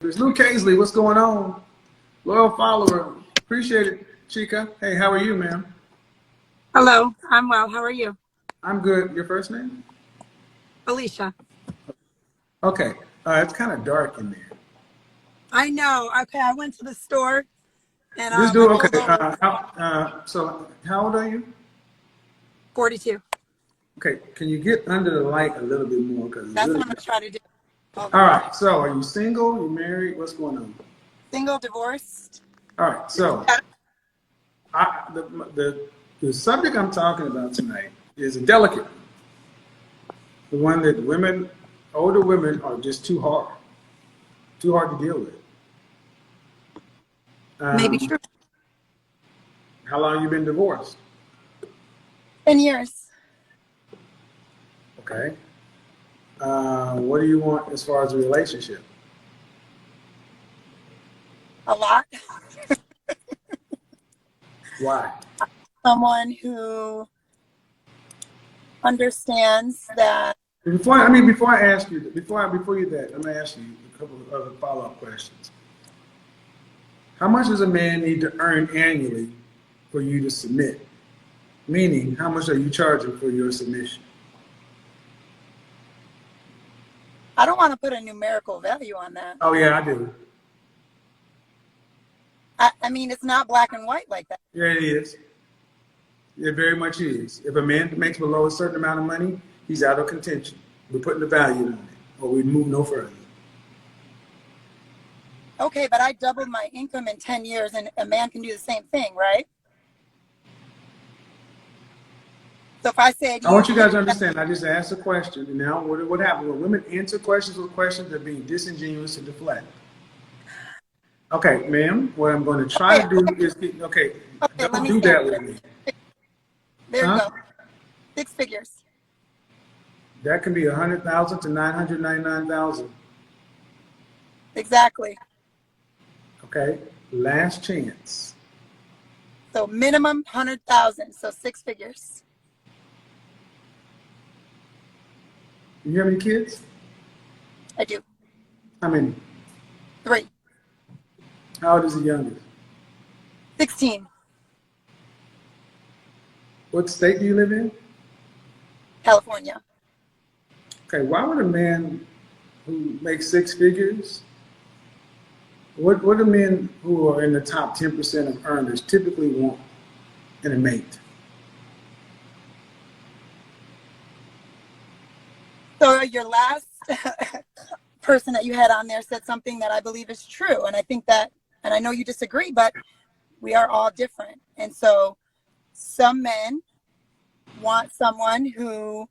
There's Luke Casely. What's going on? Loyal follower. Appreciate it, Chica. Hey, how are you, ma'am? Hello, I'm well. How are you? I'm good. Your first name? Alicia. Okay. It's kind of dark in there. I know. Okay, I went to the store and Just I do pulled okay. over. So how old are you? 42. Okay. Can you get under the light a little bit more? Because it's That's really what I'm dark. gonna try to do. Hold All on. right. So are you single? You married? What's going on? Single, divorced. All right. So the subject I'm talking about tonight is a delicate one. The one that older women are just too hard to deal with. Maybe Um, true. how long you been divorced? 10 years. Okay. What do you want as far as a relationship? A lot. Why? Someone who understands that. Before I ask you, before you that, I'm gonna ask you a couple of other follow-up questions. How much does a man need to earn annually for you to submit? Meaning, how much are you charging for your submission? I don't want to put a numerical value on that. Oh yeah, I do. I mean, it's not black and white like that. Yeah, it is. It very much is. If a man makes below a certain amount of money, he's out of contention. We're putting the value on it, or we move no further. Okay, but I doubled my income in 10 years and a man can do the same thing, right? So if I said I want you guys to understand, I just asked a question, and now what happens when women answer questions with questions, they're being disingenuous and deflect. Okay, ma'am, what I'm going to try to do is, okay, let don't me do say that with me. there you Huh? go. 6 figures. That can be 100,000 to 999,000. Exactly. Okay, last chance. So minimum 100,000. So 6 figures. You have any kids? I do. How many? 3. How old is the youngest? 16. What state do you live in? California. Okay, why would a man who makes 6 figures, what do men who are in the top 10% of earners typically want in a mate? So your last person that you had on there said something that I believe is true. And I think that, and I know you disagree, but we are all different. And so some men want someone who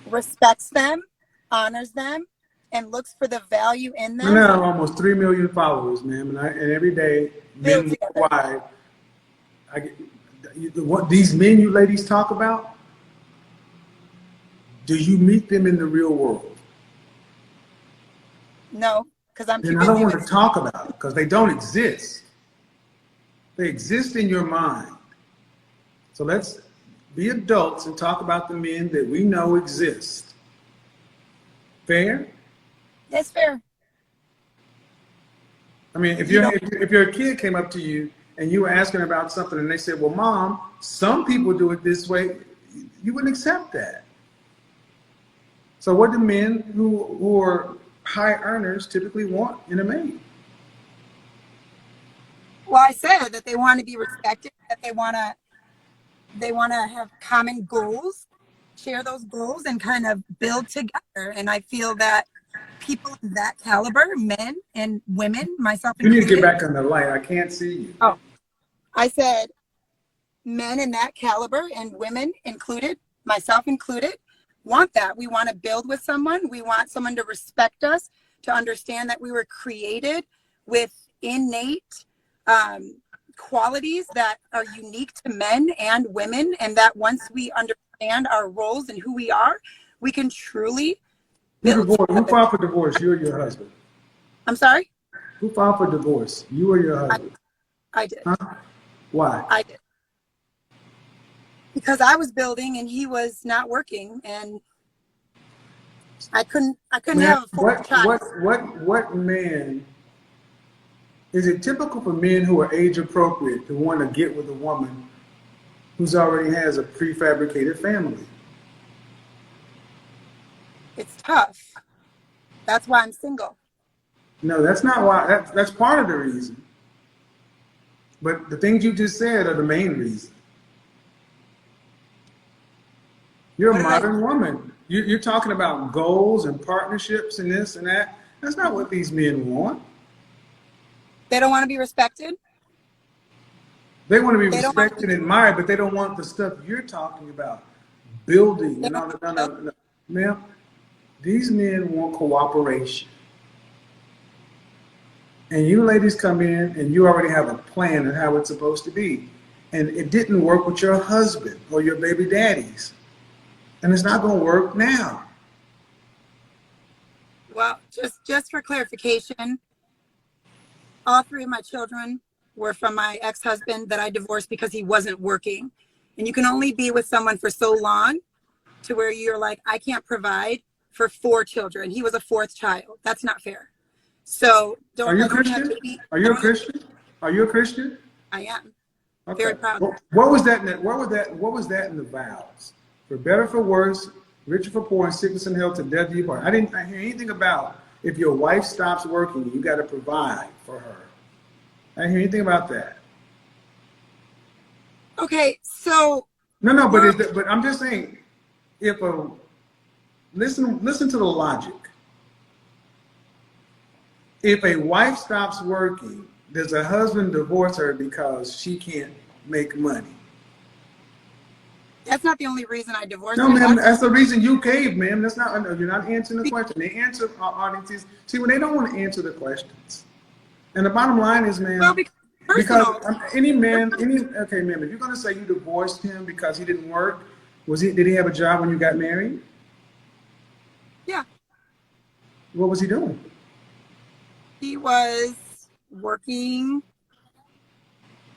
respects them, honors them, and looks for the value in them. I have almost 3 million followers, ma'am, and every day, men worldwide, what these men you ladies talk about, do you meet them in the real world? No, because I'm too Then busy. I don't want to talk about it because they don't exist. They exist in your mind. So let's be adults and talk about the men that we know exist. Fair? It's fair. I mean, if your kid came up to you and you were asking about something and they said, well, Mom, some people do it this way, you wouldn't accept that. So what do men who are high earners typically want in a mate? Well, I said that they want to be respected, that they want to have common goals, share those goals, and kind of build together. And I feel that people of that caliber, men and women, myself included. You need to get back on the light. I can't see you. Oh, I said men in that caliber and women included, myself included, want that. We want to build with someone. We want someone to respect us, to understand that we were created with innate qualities that are unique to men and women, and that once we understand our roles and who we are, we can truly build. Who filed for divorce? You or your husband? I'm sorry? Who filed for divorce? You or your husband? I did. Huh? Why? I did. Because I was building and he was not working. And I couldn't Man, have a fourth child. what man, is it typical for men who are age appropriate to want to get with a woman who's already has a prefabricated family? It's tough. That's why I'm single. No, that's not why. That's part of the reason. But the things you just said are the main reason. You're What a did I? modern woman. You're talking about goals and partnerships and this and that. That's not what these men want. They don't want to be respected. They want to be They don't want respected and admired, but they don't want the stuff you're talking about, building they and don't all want that. to No, no, no. Ma'am, these men want cooperation. And you ladies come in and you already have a plan of how it's supposed to be. And it didn't work with your husband or your baby daddies. And it's not going to work now. Well, just for clarification, all three of my children were from my ex-husband that I divorced because he wasn't working. And you can only be with someone for so long to where you're like, I can't provide for 4 children. He was a 4th child. That's not fair. So Are you I don't have Christian? baby. Are you a Christian? Are you a Christian? I am Okay. very proud. What was that? What was that in the vows? For better, for worse, richer, for poor, in sickness and health, to death do you part. I didn't hear anything about if your wife stops working, you got to provide for her. I didn't hear anything about that. Okay, so No, but I'm just saying, if a listen to the logic. If a wife stops working, does a husband divorce her because she can't make money? that's not the only reason I divorced No, him. man, that's the reason you cave, man. That's not. You're not answering the question. They answer audiences. See, when they don't want to answer the questions, and the bottom line is, man, Well, because personal. any man, okay, man, if you're gonna say you divorced him because he didn't work, did he have a job when you got married? Yeah, What was he doing? he was working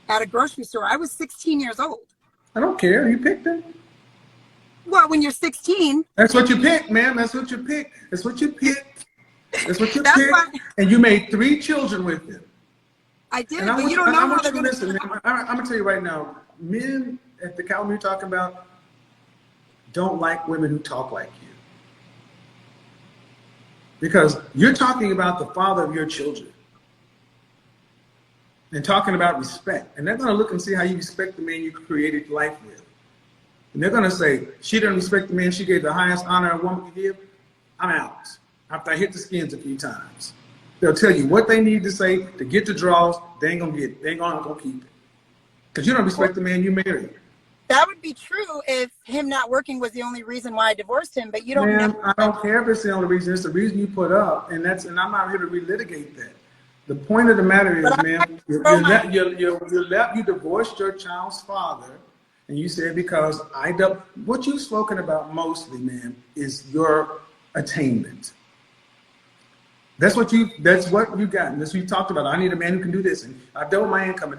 at a grocery store. I was 16 years old. I don't care. You picked him. Well, when you're 16, That's what you picked, man. That's what you picked. That's what you picked. That's what you that's picked. why And you made 3 children with him. I did, And I but want you don't know how they're you going to listen, to. man. I'm gonna tell you right now, men at the caliber you're talking about don't like women who talk like you. Because you're talking about the father of your children. And talking about respect. And they're gonna look and see how you respect the man you created life with. And they're gonna say, she didn't respect the man she gave the highest honor a woman could give. I'm out. After I hit the skins a few times. They'll tell you what they need to say to get the draws. They ain't gonna get it. They ain't gonna keep it. Because you don't respect the man you married. That would be true if him not working was the only reason why I divorced him, but you don't know. Man, I don't care if it's the only reason. It's the reason you put up, and I'm not here to relitigate that. The point of the matter is, But man, you divorced your child's father, and you said because what you've spoken about mostly, man, is your attainment. That's what you got. That's what you talked about. I need a man who can do this, and I double my income.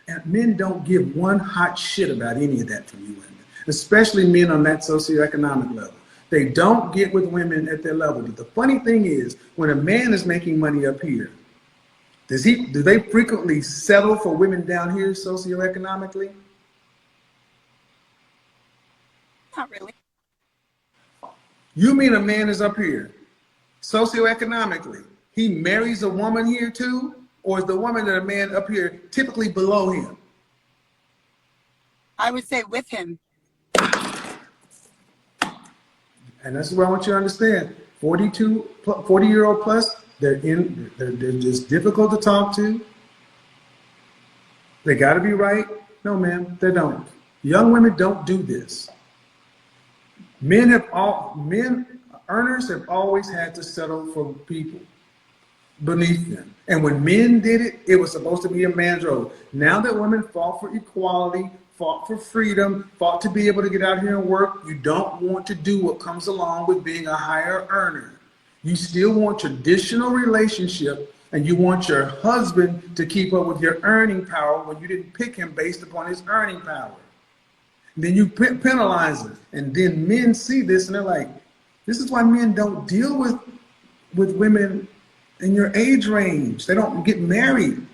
And men don't give one hot shit about any of that from you women, especially men on that socioeconomic level. They don't get with women at their level. But the funny thing is, when a man is making money up here, do they frequently settle for women down here socioeconomically? Not really. You mean a man is up here socioeconomically? He marries a woman here too? Or is the woman and a man up here typically below him? I would say with him. And that's what I want you to understand. 40-year-old plus, they're just difficult to talk to. They got to be right. No, ma'am, they don't. Young women don't do this. Earners have always had to settle for people beneath them. And when men did it, it was supposed to be a man's role. Now that women fought for equality, fought for freedom, fought to be able to get out here and work, you don't want to do what comes along with being a higher earner. You still want traditional relationship, and you want your husband to keep up with your earning power when you didn't pick him based upon his earning power. Then you penalize him. And then men see this and they're like, This is why men don't deal with women in your age range. They don't get married.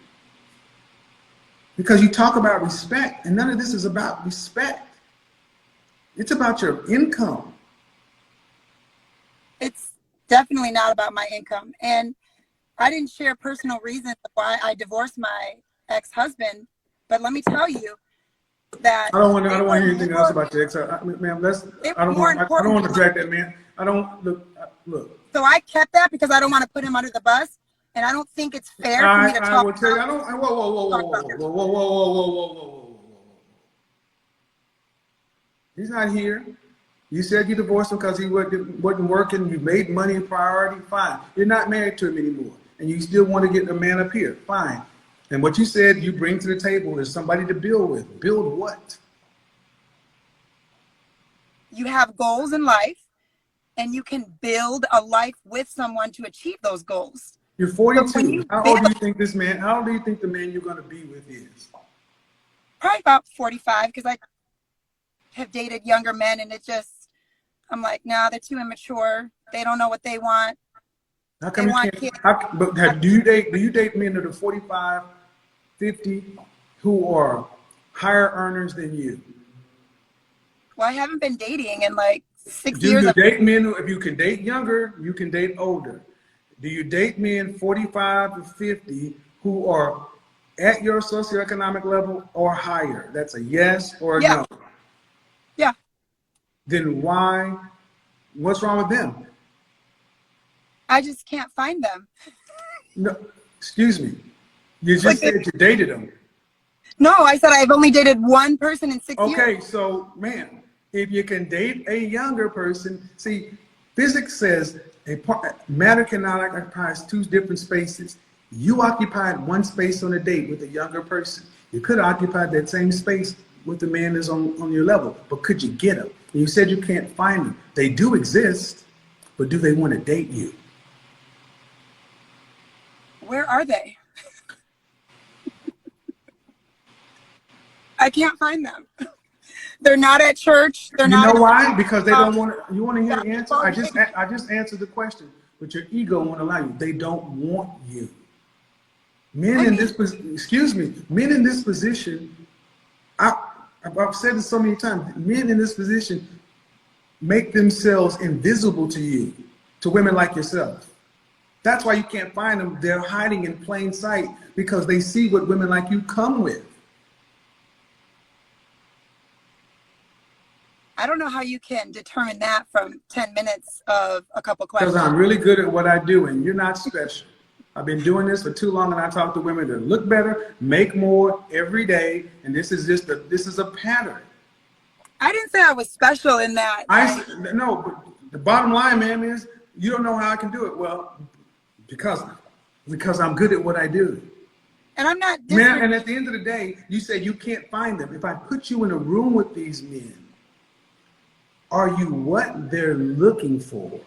Because you talk about respect, and none of this is about respect. It's about your income. It's definitely not about my income. And I didn't share personal reasons why I divorced my ex-husband, but let me tell you that I don't want to hear anything else about your ex. Ma'am, I don't want to drag that man. I don't look. So I kept that because I don't want to put him under the bus, and I don't think it's fair for me to talk. I will tell you. I don't. Whoa. He's not here. You said you divorced him because he wasn't working. You made money a priority. Fine. You're not married to him anymore, and you still want to get a man up here. Fine. And what you said you bring to the table is somebody to build with. Build what? You have goals in life, and you can build a life with someone to achieve those goals. You're 42. How old do you think this man? How old do you think the man you're going to be with is? Probably about 45, because I have dated younger men, and I'm like, nah, they're too immature. They don't know what they want. How come do you date men that are 45, 50, who are higher earners than you? Well, I haven't been dating in like 6 Do years. you date men who, if you can date younger, you can date older? Do you date men 45 to 50 who are at your socioeconomic level or higher? That's a yes or a no. Yeah. Then what's wrong with them? I just can't find them. No, excuse me. You just said you dated them. No, I said I've only dated one person in 6 years. Okay, so man, if you can date a younger person, see, physics says matter cannot occupy two different spaces. You occupied one space on a date with a younger person. You could have occupied that same space with the man that's on your level, but could you get them? And you said you can't find them. They do exist, but do they want to date you? Where are they? I can't find them. They're not at church. They're not. You know why? Because they don't want to. You want to hear the answer? I just answered the question, but your ego won't allow you. They don't want you. Men in this position. I've said this so many times. Men in this position make themselves invisible to you, to women like yourself. That's why you can't find them. They're hiding in plain sight because they see what women like you come with. I don't know how you can determine that from 10 minutes of a couple questions. Because I'm really good at what I do, and you're not special. I've been doing this for too long, and I talk to women that look better, make more every day, and this is a pattern. I didn't say I was special in that. No, but the bottom line, man, is you don't know how I can do it. Well, because I'm good at what I do. And I'm not. Man, and at the end of the day, you said you can't find them. If I put you in a room with these men, are you what they're looking for?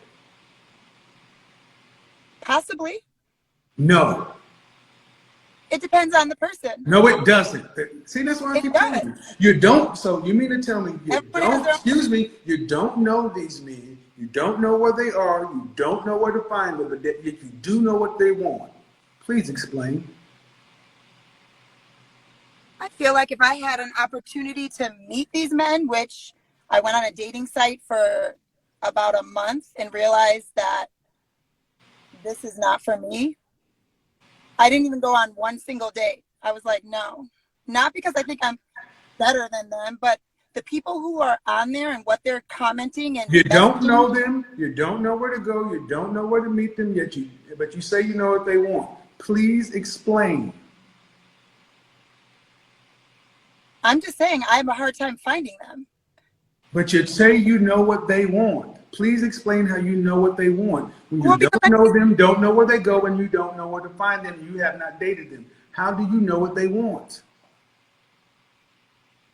Possibly. No. It depends on the person. No, it doesn't. See, that's why I keep telling you. You don't. So you mean to tell me you don't know these men. You don't know where they are. You don't know where to find them, but yet you do know what they want. Please explain. I feel like if I had an opportunity to meet these men, which I went on a dating site for about a month and realized that this is not for me. I didn't even go on one single date. I was like, no, not because I think I'm better than them, but the people who are on there and what they're commenting and you don't know them. You don't know where to go. You don't know where to meet them yet. But you say you know what they want. Please explain. I'm just saying I have a hard time finding them. But you say you know what they want. Please explain how you know what they want. When you don't know them, don't know where they go, and you don't know where to find them, you have not dated them. How do you know what they want?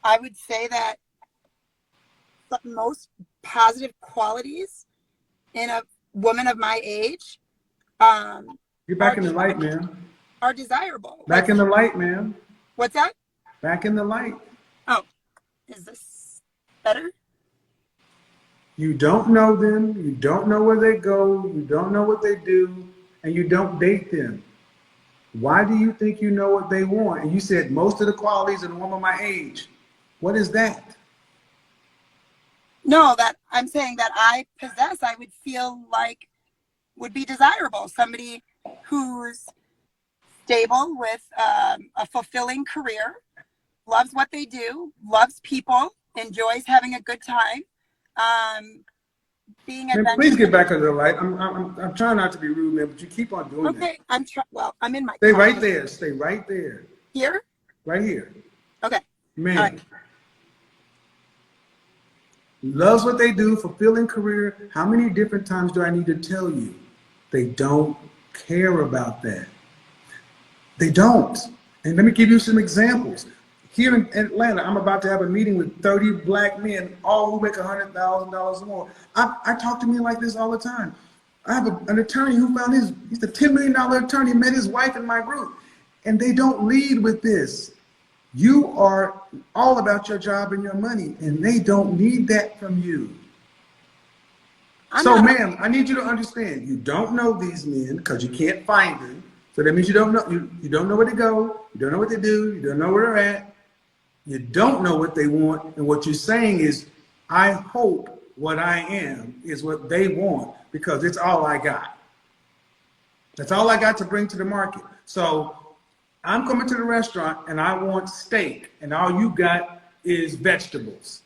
I would say that the most positive qualities in a woman of my age you're back in the light, man. Are desirable. Back in the light, man. What's that? Back in the light. Oh, is this better? You don't know them, you don't know where they go, you don't know what they do, and you don't date them. Why do you think you know what they want? And you said most of the qualities of a woman my age. What is that? No, that I'm saying that I possess, I would feel like would be desirable. Somebody who's stable with a fulfilling career, loves what they do, loves people, enjoys having a good time, being adventurous. Please get back under the light. I'm trying not to be rude, man, but you keep on doing that. Okay, well, I'm in my Stay car. right there. Stay right there. Here? Right here. Okay. Man. All right. Loves what they do, fulfilling career. How many different times do I need to tell you? They don't care about that. They don't. And let me give you some examples. Here in Atlanta, I'm about to have a meeting with 30 black men, all who make $100,000 or more. I talk to men like this all the time. I have an attorney who found he's a $10 million attorney, met his wife in my group. And they don't lead with this. You are all about your job and your money, and they don't need that from you. So, ma'am, I need you to understand, you don't know these men because you can't find them. So that means you don't know, you don't know where to go, you don't know what to do, you don't know where they're at, you don't know what they want, and what you're saying is, I hope what I am is what they want because it's all I got. That's all I got to bring to the market. So I'm coming to the restaurant and I want steak, and all you got is vegetables.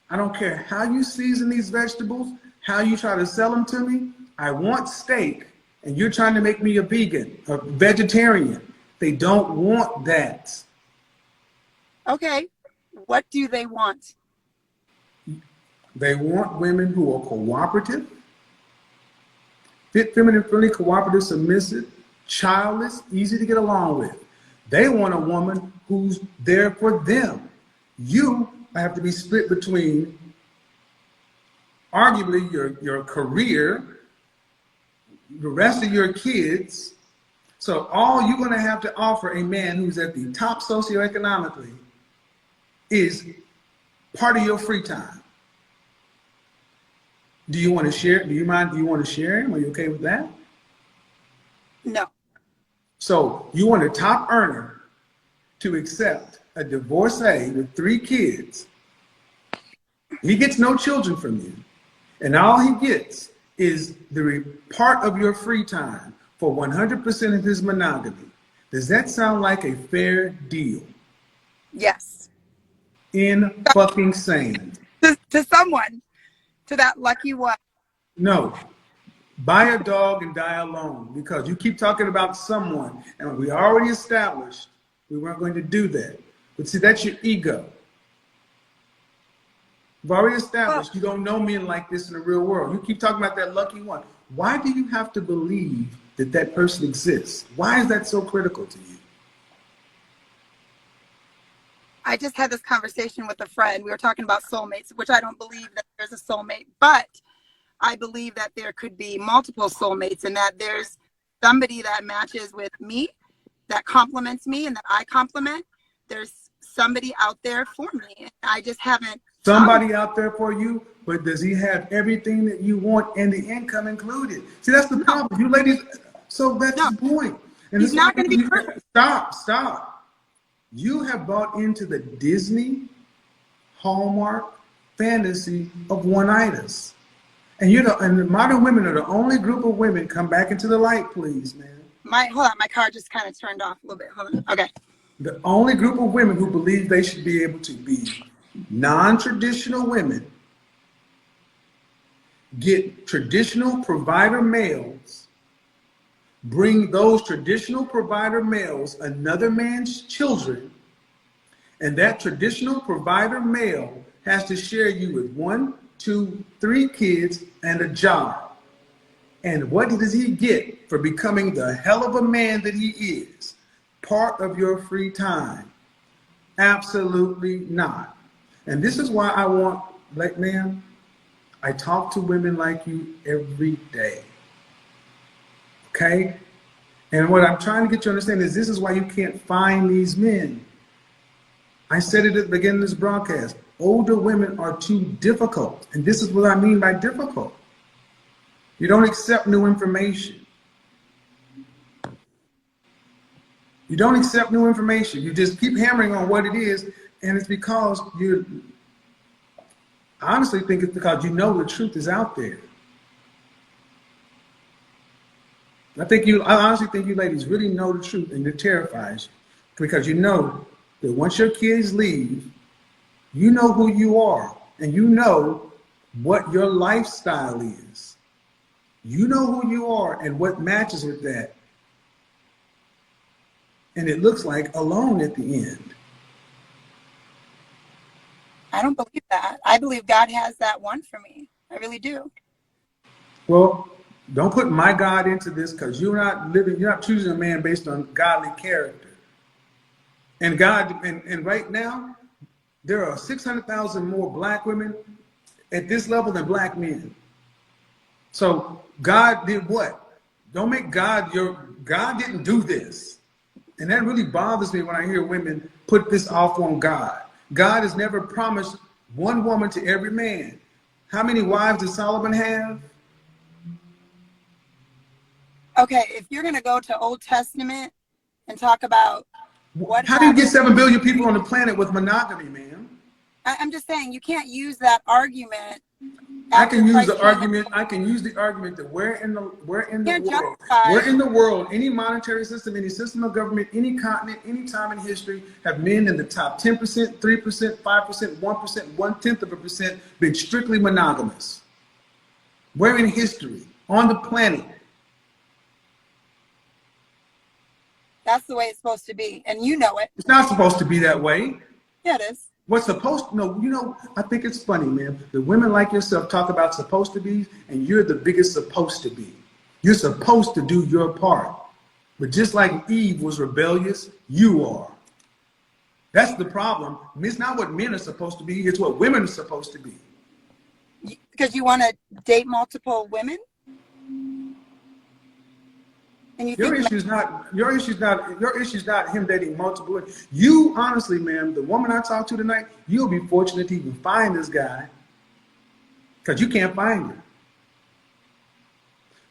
I don't care how you season these vegetables, how you try to sell them to me. I want steak, and you're trying to make me a vegan, a vegetarian. They don't want that. Okay. What do they want? They want women who are cooperative, fit, feminine, friendly, cooperative, submissive, childless, easy to get along with. They want a woman who's there for them. You have to be split between arguably your career, the rest of your kids. So all you're going to have to offer a man who's at the top socioeconomically is part of your free time. Do you want to share? Do you mind? Do you want to share him? Are you okay with that? No. So you want a top earner to accept a divorcee with 3 kids. He gets no children from you. And all he gets is the part of your free time for 100% of his monogamy. Does that sound like a fair deal? Yes. In fucking sane. To someone, to that lucky one. No. Buy a dog and die alone, because you keep talking about someone, and we already established we weren't going to do that. But see, that's your ego. We've already established you don't know men like this in the real world. You keep talking about that lucky one. Why do you have to believe that that person exists? Why is that so critical to you? I just had this conversation with a friend. We were talking about soulmates, which I don't believe that there's a soulmate, but I believe that there could be multiple soulmates, and that there's somebody that matches with me, that compliments me, and that I compliment. There's somebody out there for me, and I just haven't. Somebody out there for you, but does he have everything that you want and the income included? See, that's the problem. You ladies, so that's the point. And he's not going to be perfect. Stop. You have bought into the Disney Hallmark fantasy of one-itis. And the modern women are the only group of women. Come back into the light, please, man. Hold on, my car just kind of turned off a little bit. Hold on. Okay. The only group of women who believe they should be able to be non-traditional women, get traditional provider males, bring those traditional provider males another man's children, and that traditional provider male has to share you with 1, 2, 3 kids and a job. And what does he get for becoming the hell of a man that he is? Part of your free time? Absolutely not. And this is why I want, like, man, I talk to women like you every day. Okay? And what I'm trying to get you to understand is this is why you can't find these men. I said it at the beginning of this broadcast. older women are too difficult. And this is what I mean by difficult. You don't accept new information. You don't accept new information. You just keep hammering on what it is, and it's because I honestly think it's because you know the truth is out there. I honestly think you ladies really know the truth, and it terrifies you because you know that once your kids leave, you know who you are, and you know what your lifestyle is. You know who you are and what matches with that. And it looks like alone at the end. I don't believe that. I believe God has that one for me. I really do. Well, don't put my God into this because you're not choosing a man based on godly character. And right now, there are 600,000 more black women at this level than black men. So God did what? Don't make God God didn't do this. And that really bothers me when I hear women put this off on God. God has never promised one woman to every man. How many wives did Solomon have? Okay, if you're going to go to Old Testament and talk about what How do you get happened, 7 billion people on the planet with monogamy, man? I'm just saying you can't use that argument. I can use the argument that we're in the world, any monetary system, any system of government, any continent, any time in history, have men in the top 10%, 3%, 5%, 1%, 0.1% been strictly monogamous. We're in history on the planet. That's the way it's supposed to be, and you know it. It's not supposed to be that way. Yeah, it is. What's supposed to, no, I think it's funny, man. The women like yourself talk about supposed to be, and you're the biggest supposed to be. You're supposed to do your part. But just like Eve was rebellious, you are. That's the problem. It's not what men are supposed to be, it's what women are supposed to be. Because you want to date multiple women? And your issue's not him dating multiple women. You honestly, man, the woman I talked to tonight, you'll be fortunate to even find this guy because you can't find him.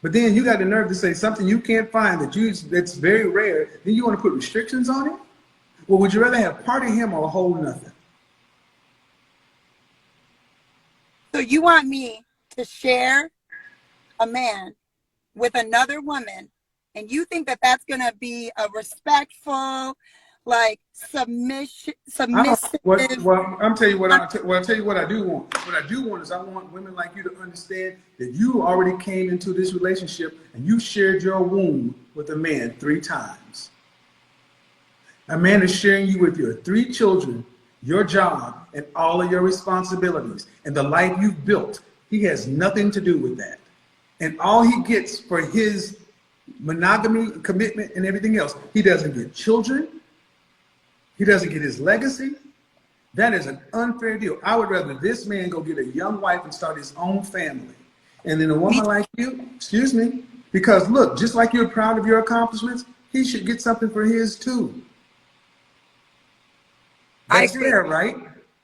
But then you got the nerve to say something you can't find that's very rare. Then you want to put restrictions on it? Well, would you rather have part of him or a whole nothing? So you want me to share a man with another woman, and you think that that's going to be a respectful, like submissive? Well, I'll tell you what I do want. What I do want is I want women like you to understand that you already came into this relationship and you shared your womb with a man 3 times. A man is sharing you with your 3 children, your job, and all of your responsibilities and the life you've built. He has nothing to do with that. And all he gets for his monogamy, commitment, and everything else, he doesn't get children. He doesn't get his legacy. That is an unfair deal. I would rather this man go get a young wife and start his own family. And then a woman like you, excuse me, because look, just like you're proud of your accomplishments, he should get something for his too. That's fair, right?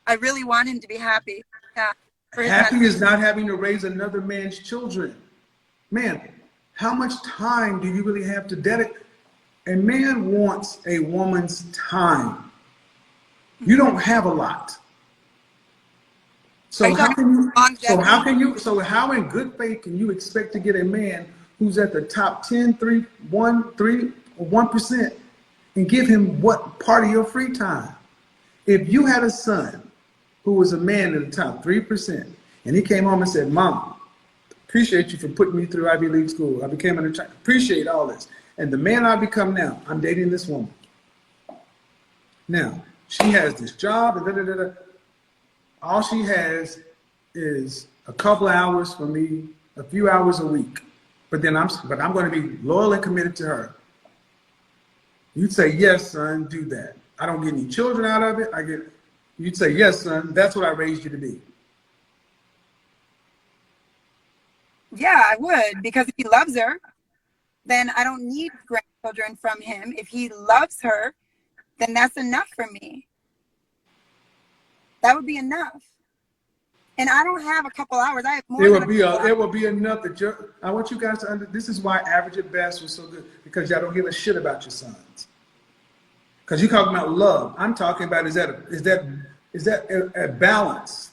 I really want him to be happy. Yeah. Happy is not having to raise another man's children. Man, how much time do you really have to dedicate? A man wants a woman's time. You don't have a lot. So how in good faith can you expect to get a man who's at the top 10, 3, 1%, and give him what part of your free time? If you had a son who was a man in the top 3%, and he came home and said, Mom, appreciate you for putting me through Ivy League school. I became an attorney. Appreciate all this. And the man I become now, I'm dating this woman. Now, she has this job, and da-da-da-da. All she has is a couple hours for me, a few hours a week. But I'm going to be loyal and committed to her. You'd say, yes, son, do that. I don't get any children out of it. You'd say, yes, son, that's what I raised you to be. Yeah, I would, because if he loves her, then I don't need grandchildren from him. If he loves her, then that's enough for me. That would be enough. And I don't have a couple hours. I have more. It will be enough that I want you guys to this is why Average at Best was so good, because y'all don't give a shit about your sons. Because you're talking about love. I'm talking about is that a balance?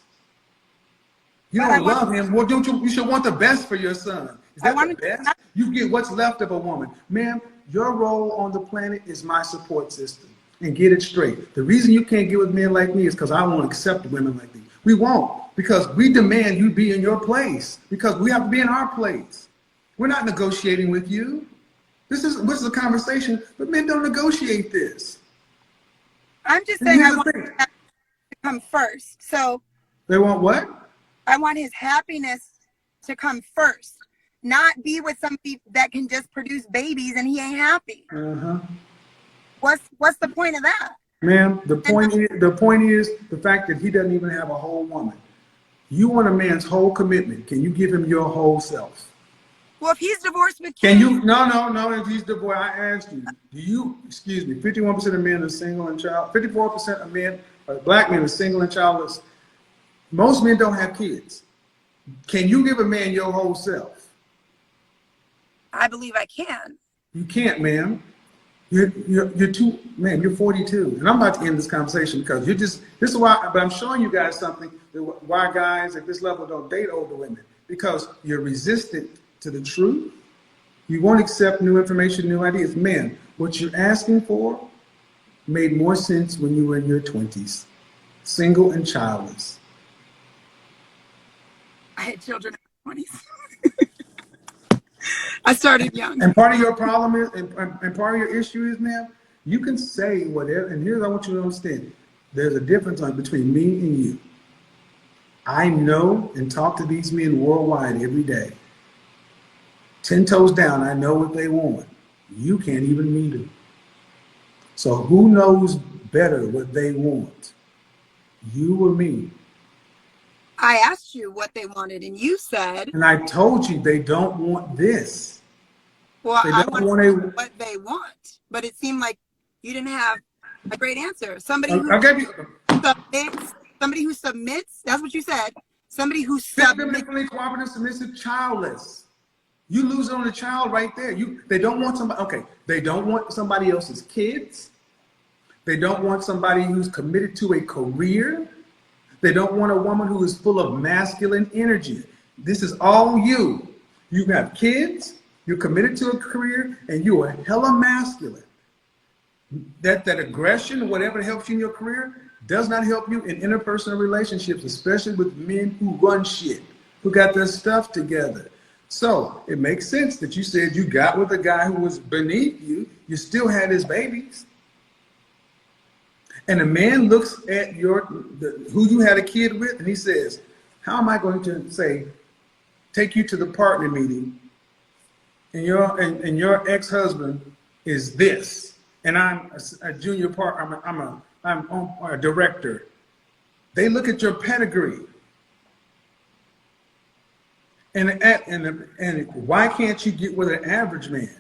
You don't love him. Well, you should want the best for your son. Is that the best? You get what's left of a woman. Ma'am, your role on the planet is my support system. And get it straight. The reason you can't get with men like me is because I won't accept women like me. We won't, because we demand you be in your place, because we have to be in our place. We're not negotiating with you. This is a conversation, but men don't negotiate this. I'm just saying I want him to come first. So they want what? I want his happiness to come first, not be with somebody that can just produce babies and he ain't happy. Uh-huh. What's the point of that? Ma'am, the point is the fact that he doesn't even have a whole woman. You want a man's whole commitment. Can you give him your whole self? Well, if he's divorced with kids. Can you? No, if he's divorced, I asked you, 51% of men are single and child, 54% of men, black men are single and childless. Most men don't have kids. Can you give a man your whole self? I believe I can. You can't, ma'am. You're too, man, you're 42. And I'm about to end this conversation because this is why, but I'm showing you guys something, why guys at this level don't date older women. Because you're resistant to the truth. You won't accept new information, new ideas. Man, what you're asking for made more sense when you were in your 20s, single and childless. I had children in my 20s. I started young. And part of your problem is, and part of your issue is, ma'am, you can say whatever, and here's what I want you to understand. There's a difference between me and you. I know and talk to these men worldwide every day. 10 toes down, I know what they want. You can't even meet them. So who knows better what they want? You or me? I asked you what they wanted, and you said. And I told you they don't want this. Well, I want what they want, but it seemed like you didn't have a great answer. Somebody who submits. Somebody who submits. That's what you said. Somebody who submits. Cooperative, submissive, childless. You lose it on the child right there. They don't want somebody. Okay, they don't want somebody else's kids. They don't want somebody who's committed to a career. They don't want a woman who is full of masculine energy. This is all you. You have kids, you're committed to a career, and you are hella masculine. That aggression, whatever helps you in your career, does not help you in interpersonal relationships, especially with men who run shit, who got their stuff together. So it makes sense that you said you got with a guy who was beneath you, you still had his babies. And a man looks at who you had a kid with, and he says, how am I going to take you to the partner meeting, and your ex-husband is this, and I'm a junior partner, I'm a director. They look at your pedigree. And why can't you get with an average man?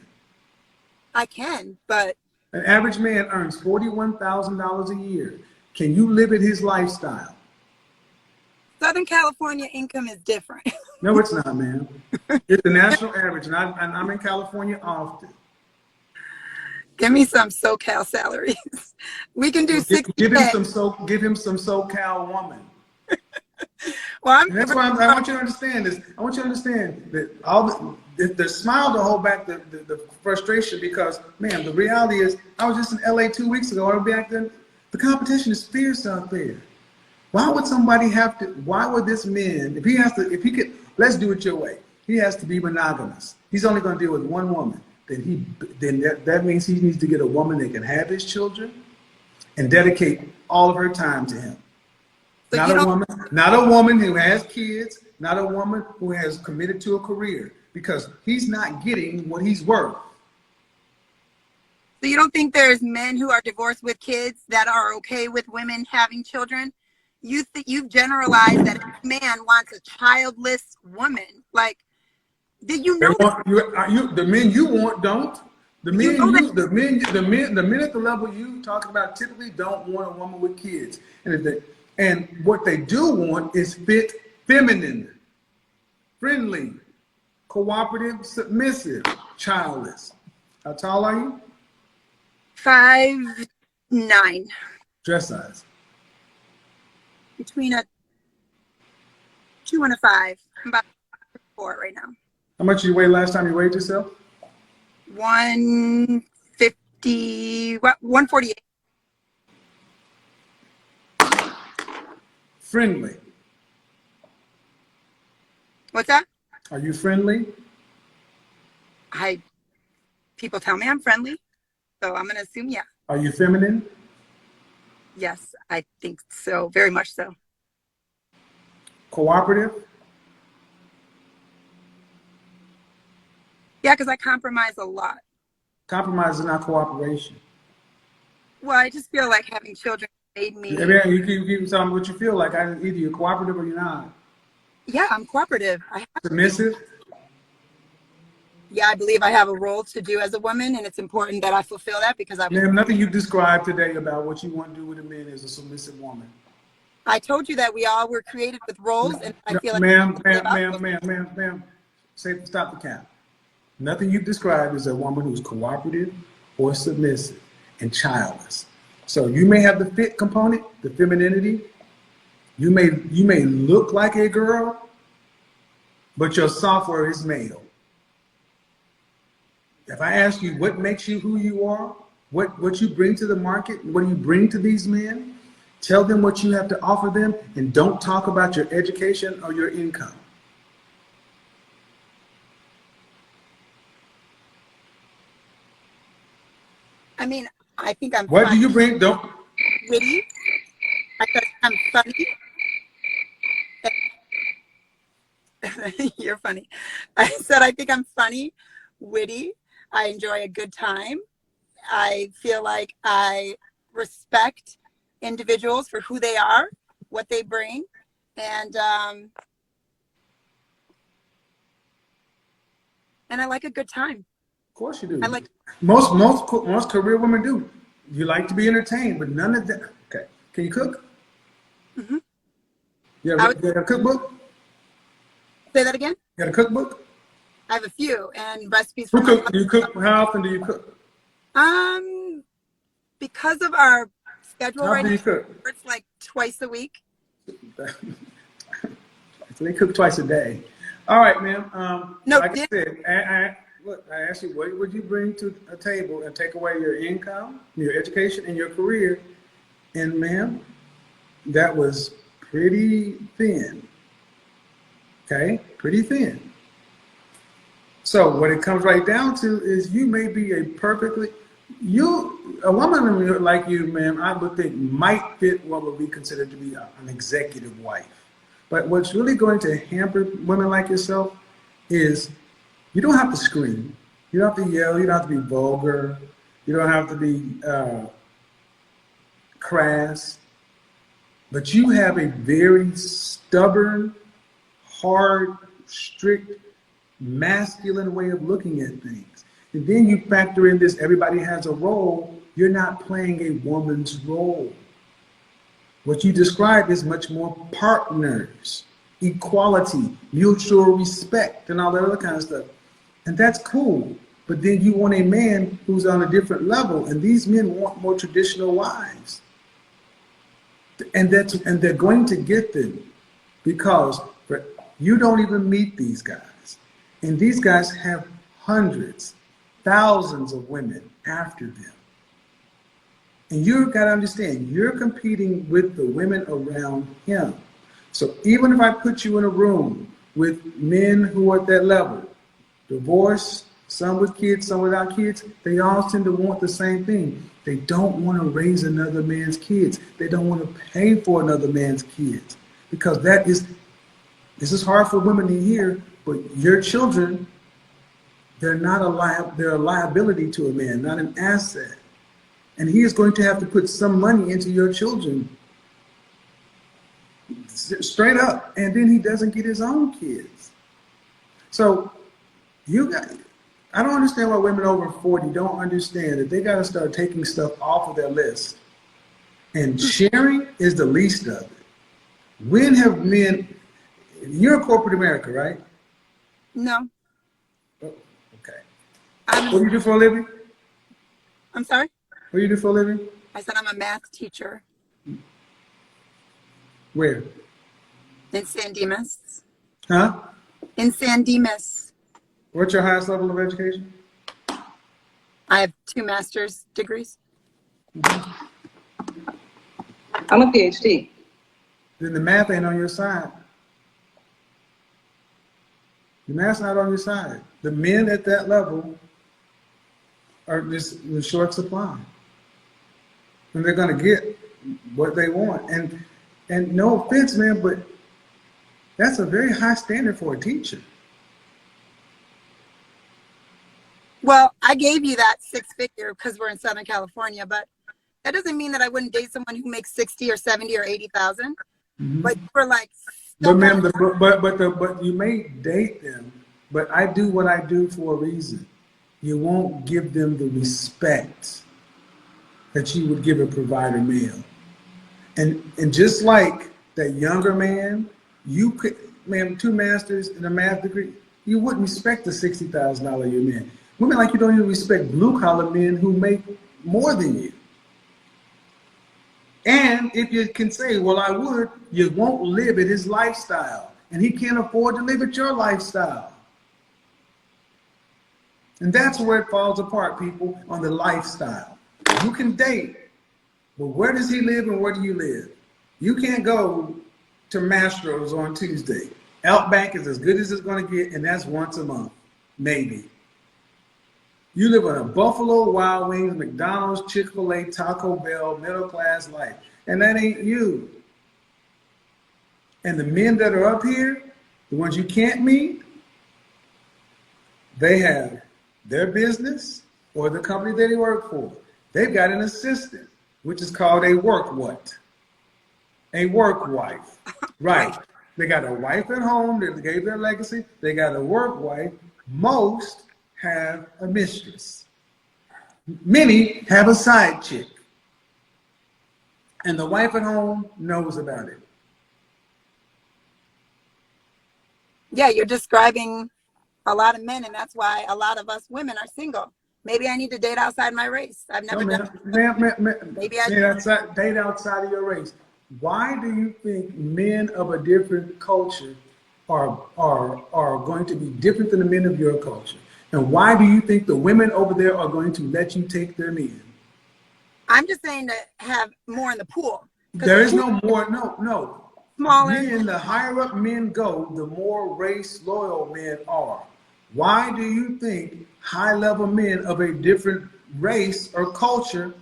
I can, but an average man earns $41,000 a year. Can you live at his lifestyle? Southern California income is different. No, it's not, man. It's the national average, and I'm in California often. Give me some SoCal salaries. We can do 60. Give him some SoCal woman. Well, that's why I want you to understand this. I want you to understand that the smile to hold back the frustration, because, man, the reality is I was just in LA 2 weeks ago. I'll be back then. The competition is fierce out there. Why would somebody have to? Why would this man, if he could, let's do it your way. He has to be monogamous. He's only going to deal with one woman. Then that means he needs to get a woman that can have his children and dedicate all of her time to him. So not a woman who has kids, not a woman who has committed to a career, because he's not getting what he's worth. So you don't think there's men who are divorced with kids that are okay with women having children? You've generalized that a man wants a childless woman. Like, did you know the men you want don't? The men at the level you talking about typically don't want a woman with kids. And And what they do want is fit, feminine, friendly, cooperative, submissive, childless. How tall are you? 5'9". Dress size. Between a 2 and a 5. I'm about 4 right now. How much did you weigh last time you weighed yourself? 150, 148. Friendly. What's that? Are you friendly? People tell me I'm friendly, so I'm gonna assume yeah. Are you feminine? Yes, I think so, very much so. Cooperative? Yeah, because I compromise a lot. Compromise is not cooperation. Well, I just feel like having children made me. Yeah, you keep telling me what you feel like. Either you're cooperative or you're not. Yeah, I'm cooperative. Submissive? Yeah, I believe I have a role to do as a woman, and it's important that I fulfill that because Ma'am, nothing you described today about what you want to do with a man is a submissive woman. I told you that we all were created with roles, and I feel like ma'am, stop the count. Nothing you described is a woman who's cooperative or submissive and childless. So you may have the fit component, the femininity. You may look like a girl, but your software is male. If I ask you what makes you who you are, what you bring to the market, what do you bring to these men, tell them what you have to offer them, and don't talk about your education or your income. I mean, I think I'm What funny. do you bring? Don't. Witty. I thought I'm funny. You're funny. I said I think I'm funny, witty. I enjoy a good time. I feel like I respect individuals for who they are, what they bring, and I like a good time. Of course you do. I like most career women do. You like to be entertained, but none of that. Okay. Can you cook? Mm-hmm. You have a cookbook? Say that again? You got a cookbook? I have a few and recipes Who for cook? Do you cook? How often do you cook? Because of our schedule How right often do you now, cook? it's like twice a week. So they cook twice a day. All right, ma'am. No, like I said, I asked you, what would you bring to a table and take away your income, your education, and your career? And ma'am, that was pretty thin. Okay, pretty thin. So what it comes right down to is you may be a woman like you, ma'am, I would think might fit what would be considered to be an executive wife. But what's really going to hamper women like yourself is you don't have to scream. You don't have to yell. You don't have to be vulgar. You don't have to be crass. But you have a very stubborn, hard, strict, masculine way of looking at things. And then you factor in this, everybody has a role. You're not playing a woman's role. What you described is much more partners, equality, mutual respect, and all that other kind of stuff. And that's cool. But then you want a man who's on a different level, and these men want more traditional wives. And they're going to get them because you don't even meet these guys. And these guys have hundreds, thousands of women after them. And you've got to understand, you're competing with the women around him. So even if I put you in a room with men who are at that level, divorced, some with kids, some without kids, they all tend to want the same thing. They don't want to raise another man's kids. They don't want to pay for another man's kids. Because this is hard for women to hear, but your children, they're a liability to a man, not an asset. And he is going to have to put some money into your children, straight up, and then he doesn't get his own kids. So I don't understand why women over 40 don't understand that they got to start taking stuff off of their list. And sharing is the least of it. When have men, you're a corporate America, right? No. Oh, okay. I'm What do you do for a living? sorry? What do you do for a living? I said I'm a math teacher Where? in San Dimas. Huh? In San Dimas. What's your highest level of education? I have 2 master's degrees. I'm a PhD. Then the math ain't on your side. The math's not on your side. The men at that level are just in short supply. And they're gonna get what they want. And no offense, man, but that's a very high standard for a teacher. Well, I gave you that 6-figure because we're in Southern California, but that doesn't mean that I wouldn't date someone who makes 60 or 70 or 80,000. But we're like, But ma'am, but you may date them, but I do what I do for a reason. You won't give them the respect that you would give a provider male. And just like that younger man, you could, ma'am, 2 masters and a math degree, you wouldn't respect the $60,000 a year man. Women like you don't even respect blue collar men who make more than you. And if you can say, well, I would, you won't live at his lifestyle. And he can't afford to live at your lifestyle. And that's where it falls apart, people, on the lifestyle. You can date, but where does he live and where do you live? You can't go to Mastro's on Tuesday. Outback is as good as it's going to get, and that's once a month, maybe. You live in a Buffalo Wild Wings, McDonald's, Chick-fil-A, Taco Bell, middle class life. And that ain't you. And the men that are up here, the ones you can't meet, they have their business or the company that they work for. They've got an assistant, which is called a work what? A work wife. Right. They got a wife at home that gave their legacy. They got a work wife. Most have a mistress. Many have a side chick. And the wife at home knows about it. Yeah, you're describing a lot of men, and that's why a lot of us women are single. Maybe I need to date outside my race. I've never done it. Maybe I date outside of your race. Why do you think men of a different culture are going to be different than the men of your culture? And why do you think the women over there are going to let you take their men? I'm just saying to have more in the pool. There is no more, no. Smaller. Men, the higher up men go, the more race loyal men are. Why do you think high level men of a different race or culture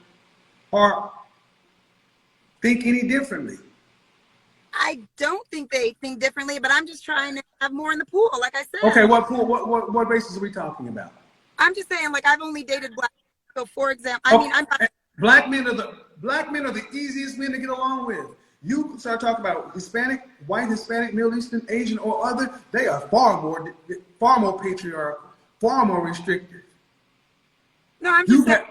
think any differently? I don't think they think differently, but I'm just trying to have more in the pool, like I said. Okay, what races are we talking about? I'm just saying, like, I've only dated black. So, for example, black men are the easiest men to get along with. You start talking about Hispanic, white, Hispanic, Middle Eastern, Asian, or other. They are far more patriarchal, far more restrictive. No, I'm just saying.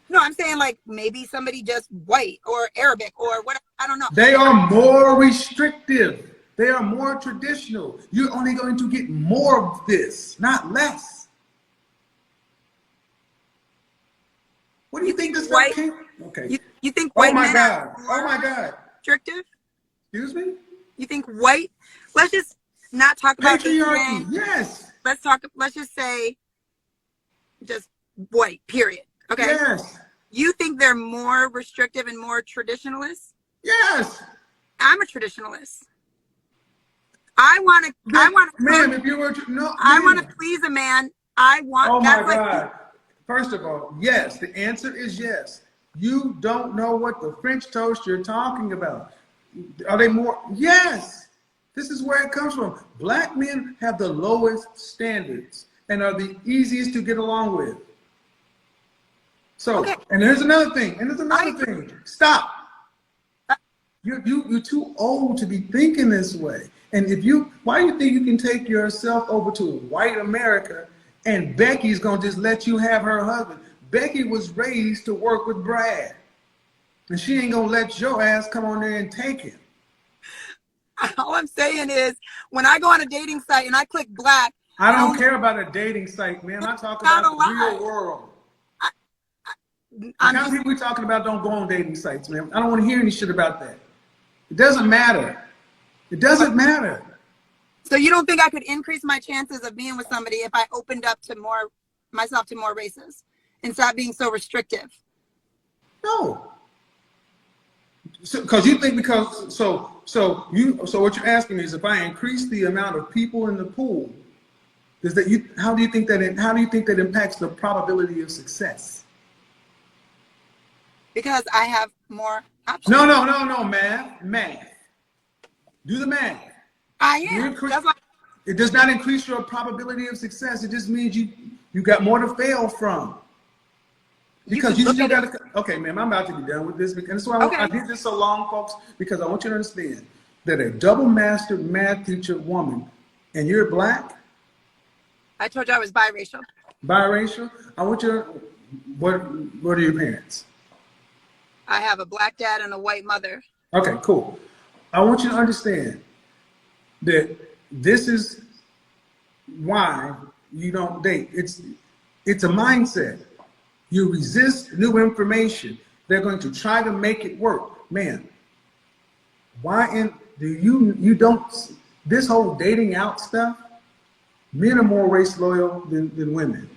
No, I'm saying like maybe somebody just white or Arabic or what, I don't know. They are more restrictive. They are more traditional. You're only going to get more of this, not less. What do you think this white? Okay. You think white men are Oh my God. Restrictive? Excuse me? You think white? Let's just not talk about patriarchy. Yes. Let's just say just white, period. Okay. Yes. You think they're more restrictive and more traditionalist? Yes. I'm a traditionalist. I want to please a man. Oh my God. First of all, yes. The answer is yes. You don't know what the French toast you're talking about. Are they more? Yes. This is where it comes from. Black men have the lowest standards and are the easiest to get along with. So, okay. And there's another thing. Stop. You're too old to be thinking this way. And why do you think you can take yourself over to white America and Becky's gonna just let you have her husband? Becky was raised to work with Brad. And she ain't gonna let your ass come on there and take it. All I'm saying is, when I go on a dating site and I click black, I don't care about a dating site, man. I talk about the real world. The kind of people we're talking about don't go on dating sites, man. I don't want to hear any shit about that. It doesn't matter. It doesn't matter. So you don't think I could increase my chances of being with somebody if I opened up to myself to more races and stop being so restrictive? No. So what you're asking me is, if I increase the amount of people in the pool, how do you think that impacts the probability of success? Because I have more options. No, math. Do the math. I am. It does not increase your probability of success. It just means you got more to fail from. Because you still got to. Okay, ma'am, I'm about to be done with this. And that's why I did this so long, folks, because I want you to understand that a double master math teacher woman, and you're black. I told you I was biracial. Biracial. I want you to. What are your parents? I have a black dad and a white mother. Okay, cool. I want you to understand that this is why you don't date. It's a mindset. You resist new information. They're going to try to make it work. Man, you don't, this whole dating out stuff, men are more race loyal than women.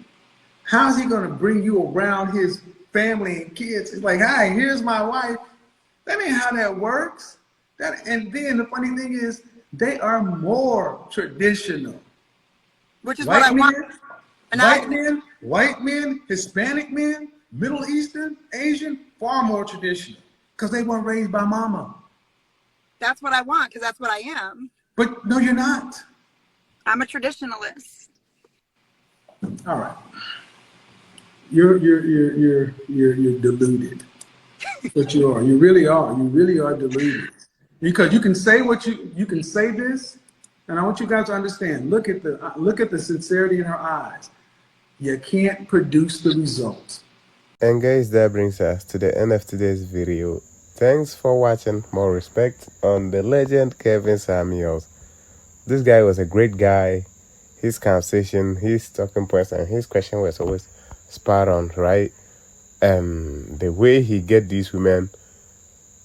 How's he going to bring you around his family and kids? It's like, hi, here's my wife. That ain't how that works. And then the funny thing is, they are more traditional. Which is what I want. White men, Hispanic men, Middle Eastern, Asian, far more traditional. Because they weren't raised by mama. That's what I want, because that's what I am. But no, you're not. I'm a traditionalist. All right. You're deluded. But you are. You really are. You really are deluded. Because you can say you can say this, and I want you guys to understand. Look at the sincerity in her eyes. You can't produce the results. And guys, that brings us to the end of today's video. Thanks for watching. More respect on the legend Kevin Samuels. This guy was a great guy. His conversation, his talking points, and his question was always spot on, right? The way he get these women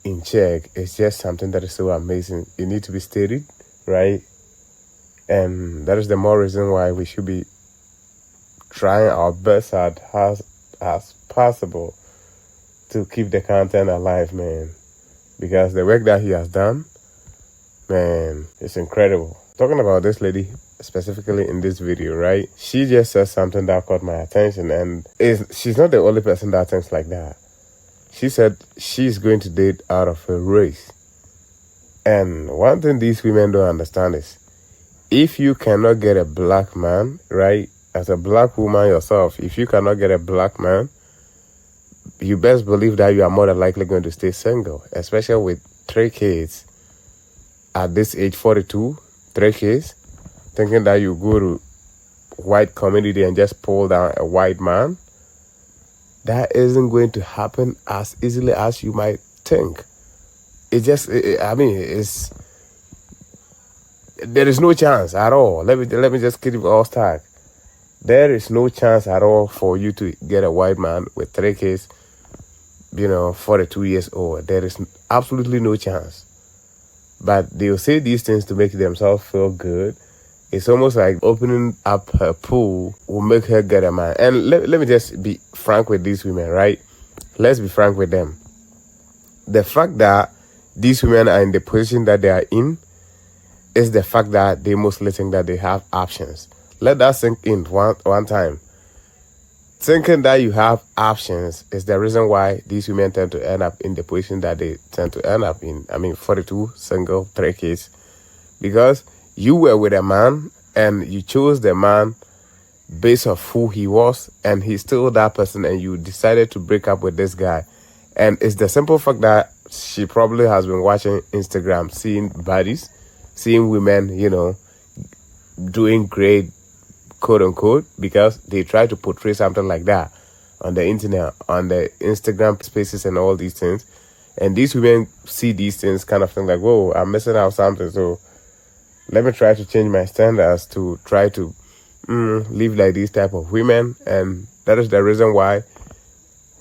in check is just something that is so amazing. It needs to be stated, right? And that is the more reason why we should be trying our best as possible to keep the content alive, man. Because the work that he has done, man, it's incredible. Talking about this lady specifically in this video, right? She just said something that caught my attention, and she's not the only person that thinks like that. She said she's going to date out of her race. And one thing these women don't understand is, if you cannot get a black man, right, as a black woman yourself, if you cannot get a black man, you best believe that you are more than likely going to stay single, especially with 3 kids. At this age, 42, 3 kids, thinking that you go to white community and just pull down a white man. That isn't going to happen as easily as you might think. There is no chance at all. Let me just keep it all stacked. There is no chance at all for you to get a white man with 3 kids, 42 years old. There is absolutely no chance. But they'll say these things to make themselves feel good. It's almost like opening up her pool will make her get a man. And let me just be frank with these women, right? Let's be frank with them. The fact that these women are in the position that they are in is the fact that they mostly think that they have options. Let that sink in one time. Thinking that you have options is the reason why these women tend to end up in the position that they tend to end up in. 42, single, 3 kids. Because you were with a man and you chose the man based off who he was, and he's still that person, and you decided to break up with this guy. And it's the simple fact that she probably has been watching Instagram, seeing bodies, seeing women, doing great, quote unquote, because they try to portray something like that on the internet, on the Instagram spaces and all these things. And these women see these things kind of thing like, whoa, I'm missing out something. So let me try to change my standards to try to live like these type of women. And that is the reason why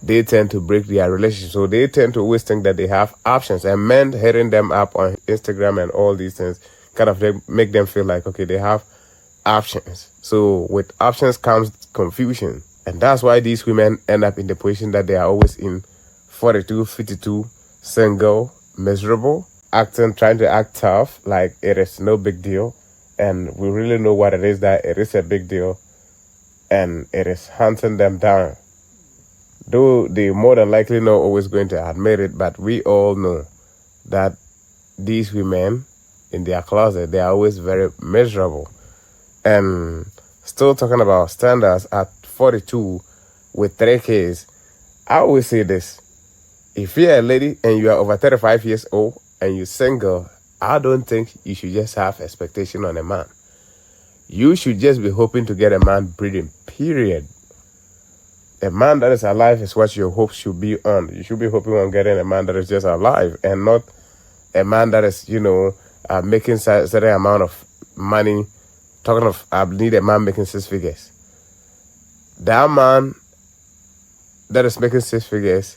they tend to break their relationship. So they tend to always think that they have options. And men hitting them up on Instagram and all these things kind of make them feel like, okay, they have options. So with options comes confusion. And that's why these women end up in the position that they are always in, 42, 52, single, miserable, trying to act tough, like it is no big deal. And we really know what it is, that it is a big deal. And it is hunting them down. Though they more than likely not always going to admit it, but we all know that these women in their closet, they are always very miserable. And still talking about standards at 42 with 3 kids, I always say this. If you're a lady and you are over 35 years old and you're single, I don't think you should just have expectation on a man. You should just be hoping to get a man breeding, period. A man that is alive is what your hopes should be on. You should be hoping on getting a man that is just alive and not a man that is, making a certain amount of money. Talking of, I need a man making 6 figures. That man that is making 6 figures,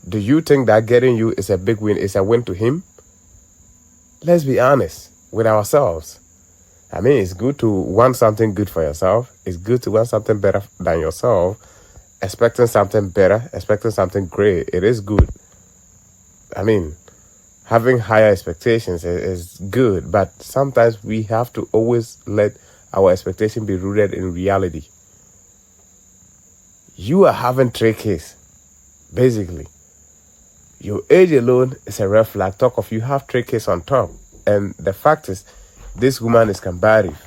do you think that getting you is a big win, is a win to him? Let's be honest with ourselves. I mean, it's good to want something good for yourself. It's good to want something better than yourself. Expecting something better, expecting something great, it is good. I mean, having higher expectations is good, but sometimes we have to always let our expectation be rooted in reality. You are having 3 kids, basically. Your age alone is a red flag. Talk of you have 3 kids on top. And the fact is, this woman is combative.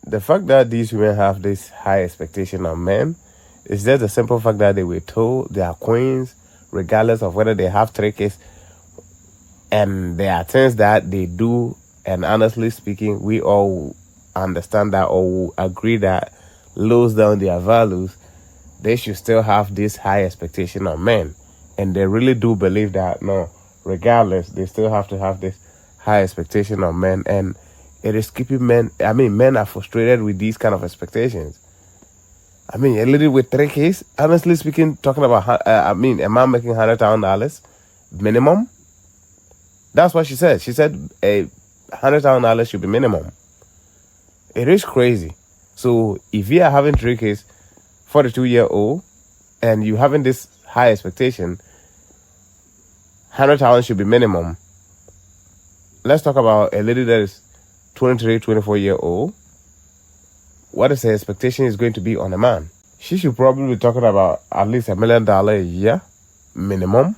The fact that these women have this high expectation on men is just the simple fact that they were told they are queens, regardless of whether they have 3 kids. And there are things that they do, and honestly speaking, we all understand that or agree that lowers down their values. They should still have this high expectation on men. And they really do believe that, no, regardless, they still have to have this high expectation on men. And it is keeping men are frustrated with these kind of expectations. I mean, a lady with 3 kids, honestly speaking, talking about, a man making $100,000 minimum. That's what she said. She said $100,000 should be minimum. It is crazy. So if you are having 3 kids, 42-year-old, and you having this high expectation, $100,000 should be minimum. Let's talk about a lady that is 23, 24-year-old. What is her expectation is going to be on a man? She should probably be talking about at least $1 million a year, minimum.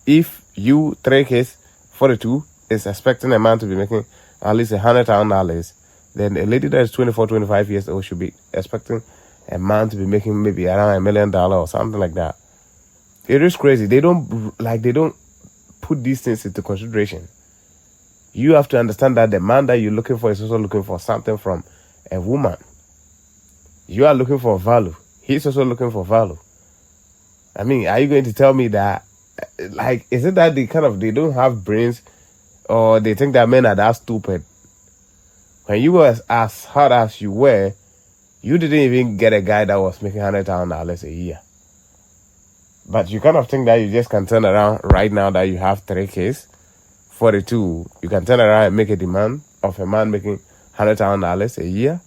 If you 3 kids, 42, is expecting a man to be making at least $100,000, then a lady that is 24, 25 years old should be expecting a man to be making maybe around $1 million or something like that. It is crazy. They don't put these things into consideration. You have to understand that the man that you're looking for is also looking for something from a woman. You are looking for value. He's also looking for value. I mean, are you going to tell me that, is it that they don't have brains, or they think that men are that stupid? When you were as hard as you were, you didn't even get a guy that was making $100,000 a year. But you kind of think that you just can turn around right now that you have 3 kids, 42, you can turn around and make a demand of a man making $100,000 a year?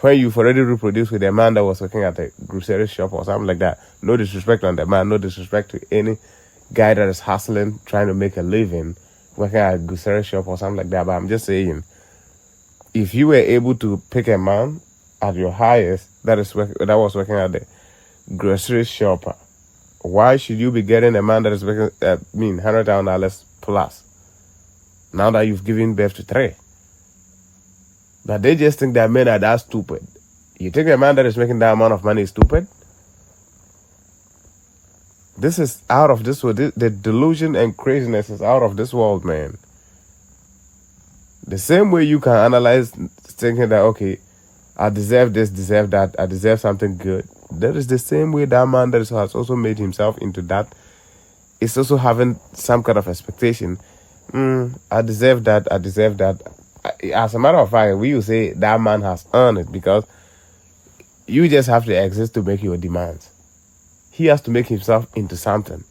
When you've already reproduced with a man that was working at a grocery shop or something like that. No disrespect on the man, no disrespect to any guy that is hustling, trying to make a living, working at a grocery shop or something like that. But I'm just saying, if you were able to pick a man at your highest that was working at the grocery shop, why should you be getting a man that is working $100,000 plus now that you've given birth to 3? But they just think that men are that stupid. You think a man that is making that amount of money is stupid? This is out of this world. The delusion and craziness is out of this world, man. The same way you can analyze thinking that, okay, I deserve this, deserve that, I deserve something good. That is the same way that man that has also made himself into that is also having some kind of expectation. I deserve that. I deserve that. As a matter of fact, we will say that man has earned it because you just have to exist to make your demands. He has to make himself into something.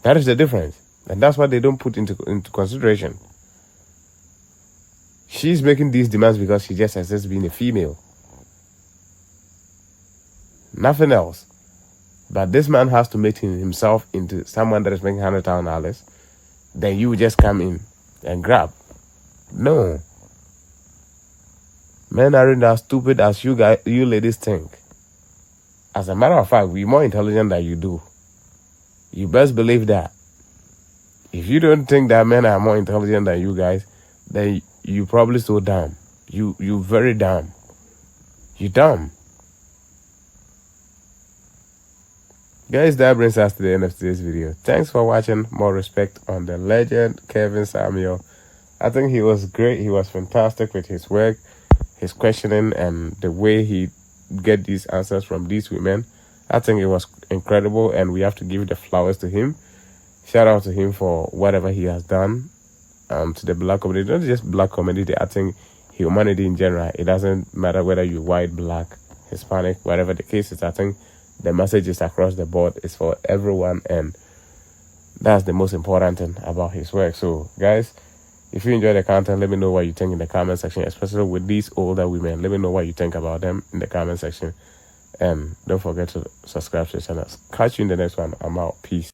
That is the difference. And that's what they don't put into consideration. She's making these demands because she just exists being a female. Nothing else. But this man has to make himself into someone that is making $100,000. Then you just come in and grab. No. Men aren't as stupid as you ladies think. As a matter of fact, we're more intelligent than you do. You best believe that. If you don't think that men are more intelligent than you guys, then you probably so dumb. You very dumb. You dumb. Guys, that brings us to the end of today's video. Thanks for watching. More respect on the legend Kevin Samuel. I think he was great. He was fantastic with his work, his questioning, and the way he get these answers from these women. I think it was incredible, and we have to give the flowers to him. Shout out to him for whatever he has done to the black community. Not just black community, I think humanity in general. It doesn't matter whether you're white, black, Hispanic, whatever the case is. I think the message is across the board. It's for everyone, and that's the most important thing about his work. So, guys, if you enjoy the content, let me know what you think in the comment section, especially with these older women. Let me know what you think about them in the comment section. And don't forget to subscribe to the channel. Catch you in the next one. I'm out. Peace.